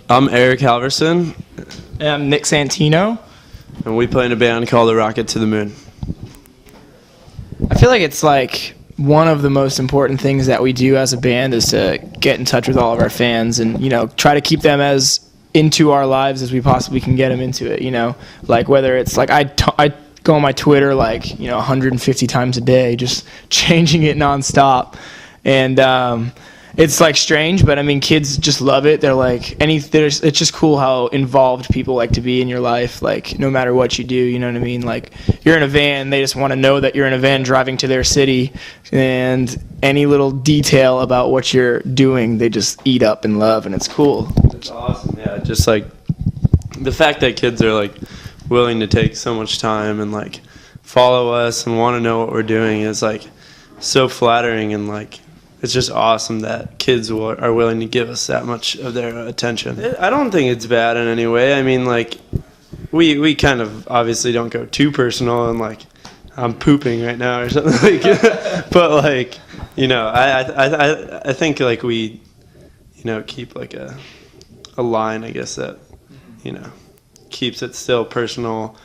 I'm Eric Halverson. And I'm Nick Santino. And we play in a band called The Rocket to the Moon. I feel like it's like one of the most important things that we do as a band is to get in touch with all of our fans and, try to keep them as into our lives as we possibly can get them into it, Like whether it's like I go on my Twitter 150 times a day, just changing it nonstop. And it's like strange, but I mean, kids just love it. They're like it's just cool how involved people like to be in your life. Like no matter what you do, you know what I mean? Like you're in a van, they just want to know that you're in a van driving to their city, and any little detail about what you're doing, they just eat up and love, and it's cool. It's awesome. Yeah, just like the fact that kids are like willing to take so much time and like follow us and want to know what we're doing is like so flattering, and like it's just awesome that kids are willing to give us that much of their attention. I don't think it's bad in any way. I mean, like, we kind of obviously don't go too personal and, like, I'm pooping right now or something. Like, but, like, I think, like, we, keep, like, a line, I guess, that, keeps it still personal,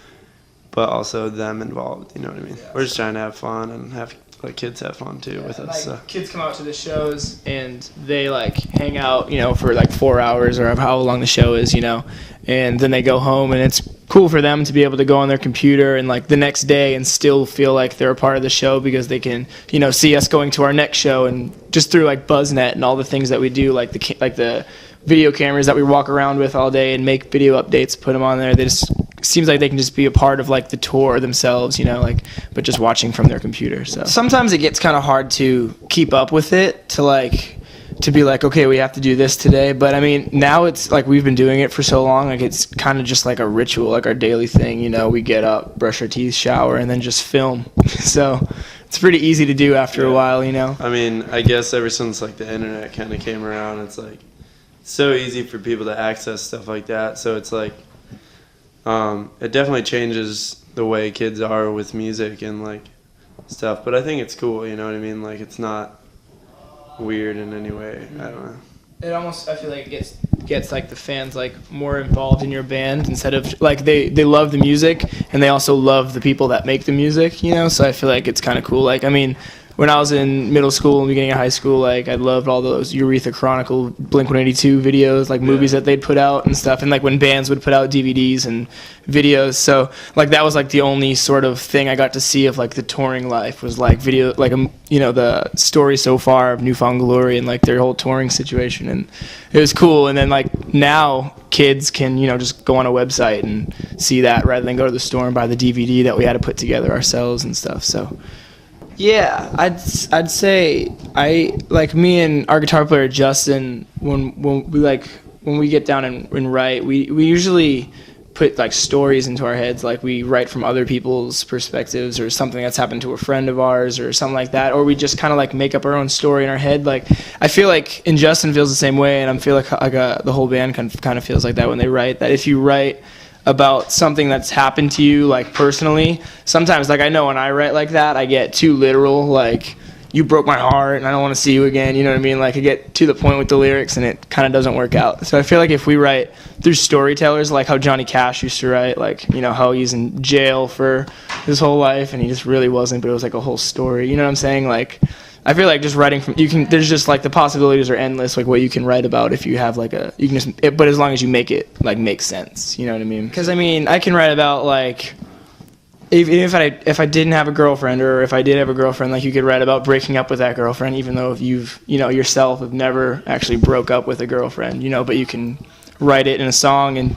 but also them involved, you know what I mean? Yeah. We're just trying to have fun and have kids have fun too with us. Like, kids come out to the shows and they like hang out, for like 4 hours or how long the show is, and then they go home, and it's cool for them to be able to go on their computer and like the next day and still feel like they're a part of the show because they can, see us going to our next show, and just through like BuzzNet and all the things that we do, like the video cameras that we walk around with all day and make video updates, put them on there. They just seems like they can just be a part of like the tour themselves, but just watching from their computer. So sometimes it gets kind of hard to keep up with it, to be like, okay, we have to do this today. But I mean, now it's like we've been doing it for so long, like it's kind of just like a ritual, like our daily thing. We get up, brush our teeth, shower, and then just film. So it's pretty easy to do after a while, I mean, I guess ever since like the internet kind of came around, it's like so easy for people to access stuff like that. So it's like it definitely changes the way kids are with music and like stuff, but I think it's cool, you know what I mean? Like it's not weird in any way. I don't know. It almost, I feel like it gets like the fans like more involved in your band, instead of like they love the music and they also love the people that make the music, so I feel like it's kind of cool. Like I mean, when I was in middle school and beginning of high school, like I loved all those Urethra Chronicle, Blink-182 videos, like movies that they'd put out and stuff, and like when bands would put out DVDs and videos. So like that was like the only sort of thing I got to see of like the touring life was like video, like the story so far of Newfound Glory and like their whole touring situation, and it was cool. And then like now kids can just go on a website and see that rather than go to the store and buy the DVD that we had to put together ourselves and stuff. So. Yeah, I'd say me and our guitar player Justin, when we get down and write, we usually put like stories into our heads, like we write from other people's perspectives or something that's happened to a friend of ours or something like that, or we just kind of like make up our own story in our head. Like I feel like, and Justin feels the same way, and I feel like the whole band kind of feels like that when they write. That if you write about something that's happened to you, like personally, sometimes like I know when I write like that, I get too literal, like you broke my heart and I don't want to see you again, you know what I mean? Like I get to the point with the lyrics and it kind of doesn't work out. So I feel like if we write through storytellers, like how Johnny Cash used to write, like how he's in jail for his whole life and he just really wasn't, but it was like a whole story, you know what I'm saying? Like I feel like just writing there's just like the possibilities are endless, like what you can write about if you have like but as long as you make it like make sense, you know what I mean? Because I mean, I can write about like, even if I didn't have a girlfriend, or if I did have a girlfriend, like you could write about breaking up with that girlfriend, even though if you've, yourself have never actually broke up with a girlfriend, but you can write it in a song and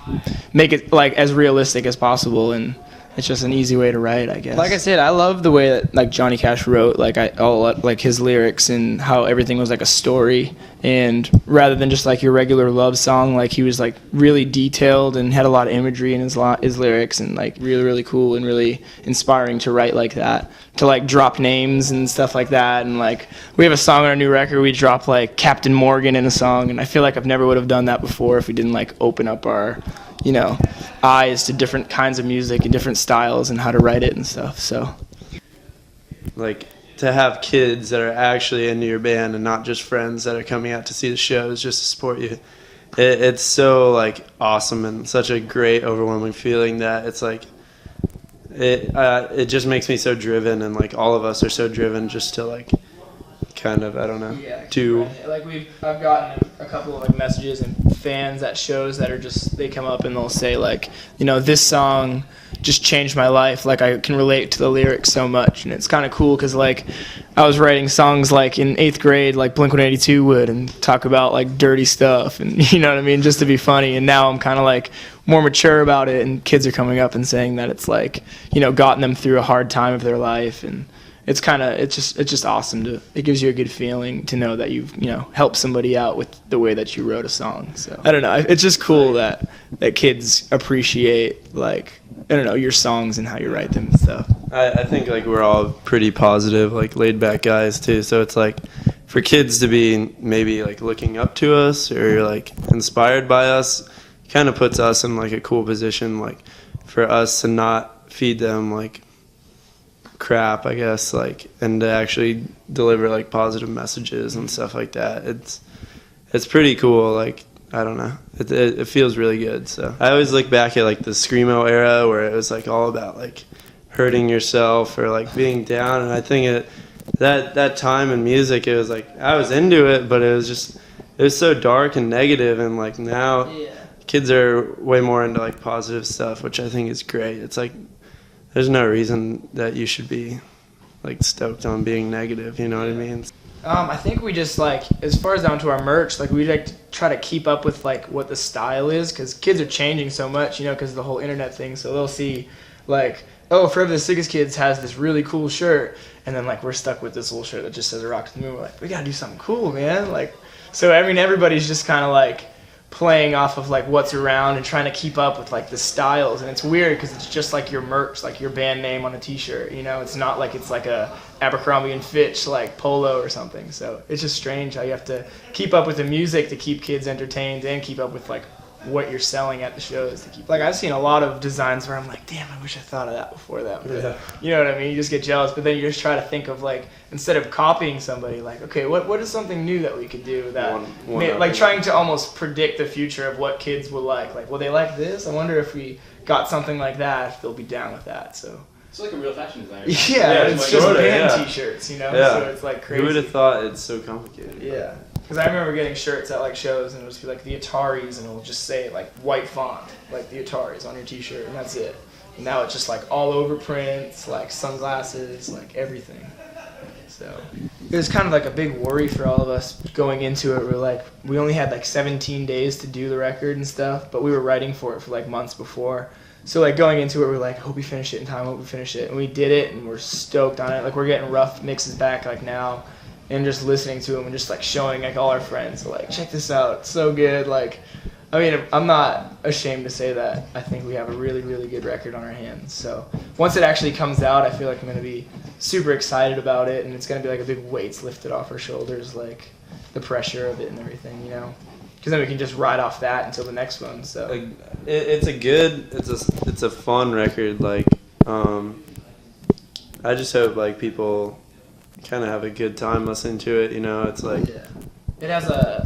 make it like as realistic as possible, and it's just an easy way to write, I guess. Like I said, I love the way that like Johnny Cash wrote, like his lyrics and how everything was like a story, and rather than just like your regular love song, like he was like really detailed and had a lot of imagery in his lyrics, and like really, really cool and really inspiring to write like that, to like drop names and stuff like that. And like we have a song on our new record, we drop like Captain Morgan in a song, and I feel like I've never would have done that before if we didn't like open up our eyes to different kinds of music and different styles and how to write it and stuff. So like to have kids that are actually into your band and not just friends that are coming out to see the shows just to support you it's so like awesome and such a great overwhelming feeling that it's like it just makes me so driven, and like all of us are so driven just to like kind of, I don't know, to like I've gotten a couple of like messages and fans at shows that are just, they come up and they'll say like, you know, this song just changed my life, like I can relate to the lyrics so much. And it's kind of cool because like I was writing songs like in 8th grade like Blink-182 would, and talk about like dirty stuff and you know what I mean, just to be funny. And now I'm kind of like more mature about it, and kids are coming up and saying that it's like, you know, gotten them through a hard time of their life. And it's just awesome it gives you a good feeling to know that you've, you know, helped somebody out with the way that you wrote a song. So I don't know, it's just cool that kids appreciate like, I don't know, your songs and how you write them and stuff. I think like we're all pretty positive, like laid back guys too, so it's like for kids to be maybe like looking up to us or like inspired by us kind of puts us in like a cool position, like for us to not feed them like crap, I guess, like, and to actually deliver like positive messages and stuff like that. It's pretty cool. Like, I don't know, it feels really good. So I always look back at like the screamo era where it was like all about like hurting yourself or like being down, and I think that time in music, it was like I was into it, but it was so dark and negative, and like now kids are way more into like positive stuff, which I think is great. It's like there's no reason that you should be like stoked on being negative, you know what I mean? I think we just like, as far as down to our merch, like we like to try to keep up with like what the style is, because kids are changing so much, you know, because of the whole internet thing. So they'll see like, oh, Forever the Sickest Kids has this really cool shirt, and then like we're stuck with this little shirt that just says Rock to the Moon. We're like, we gotta do something cool, man. Like, so I mean, everybody's just kind of like playing off of like what's around and trying to keep up with like the styles. And it's weird because it's just like your merch, like your band name on a t-shirt, you know. It's not like it's like a Abercrombie and Fitch like polo or something. So it's just strange how you have to keep up with the music to keep kids entertained and keep up with like what you're selling at the shows to keep. Like, I've seen a lot of designs where I'm like, damn, I wish I thought of that before that. But, you know what I mean? You just get jealous, but then you just try to think of like, instead of copying somebody, like, okay, what is something new that we could do that, like trying to almost predict the future of what kids will like. Like, will they like this? I wonder if we got something like that, if they'll be down with that. So it's like a real fashion designer. Yeah, it's just band t-shirts, you know. Yeah. So it's like crazy. Who would have thought it's so complicated? Yeah. Because I remember getting shirts at like shows, and it would just be like the Ataris, and it'll just say like white font, like the Ataris on your t-shirt, and that's it. And now it's just like all over prints, like sunglasses, like everything. So it was kind of like a big worry for all of us going into it. We're like, we only had like 17 days to do the record and stuff, but we were writing for it for like months before. So like going into it, we're like, hope we finish it in time, hope we finish it. And we did it, and we're stoked on it. Like, we're getting rough mixes back like now, and just listening to them and just like showing like all our friends, like, check this out, it's so good. Like, I mean, I'm not ashamed to say that I think we have a really, really good record on our hands. So once it actually comes out, I feel like I'm going to be super excited about it, and it's going to be like a big weight's lifted off our shoulders, like the pressure of it and everything, you know, because then we can just ride off that until the next one. So like, it's a fun record. Like, I just hope like people kind of have a good time listening to it, you know. It's like, yeah.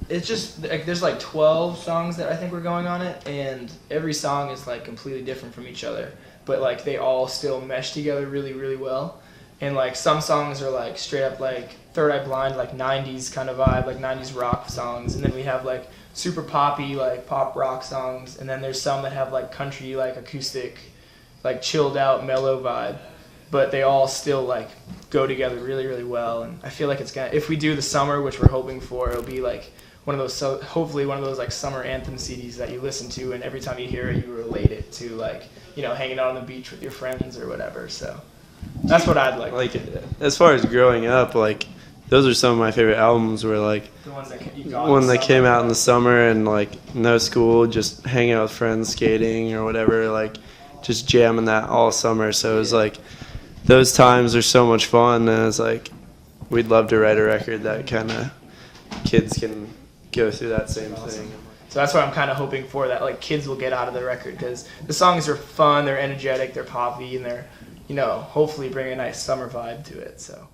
It's just like, there's like 12 songs that I think we're going on it, and every song is like completely different from each other, but like they all still mesh together really, really well. And like some songs are like straight up like Third Eye Blind, like 90s kind of vibe, like 90s rock songs, and then we have like super poppy like pop rock songs, and then there's some that have like country, like acoustic, like chilled out mellow vibe, but they all still like go together really, really well. And I feel like it's gonna, if we do the summer, which we're hoping for, it'll be like one of those, so hopefully one of those like summer anthem CDs that you listen to, and every time you hear it, you relate it to like, you know, hanging out on the beach with your friends or whatever. So that's what I'd like. Like, as far as growing up, like, those are some of my favorite albums, where like The ones that you got when they came out in the summer and like no school, just hanging out with friends, skating or whatever, like just jamming that all summer. So it was like, those times are so much fun, and it's like, we'd love to write a record that kind of kids can go through that same thing. So that's what I'm kind of hoping for, that like kids will get out of the record, because the songs are fun, they're energetic, they're poppy, and they're, you know, hopefully bring a nice summer vibe to it. So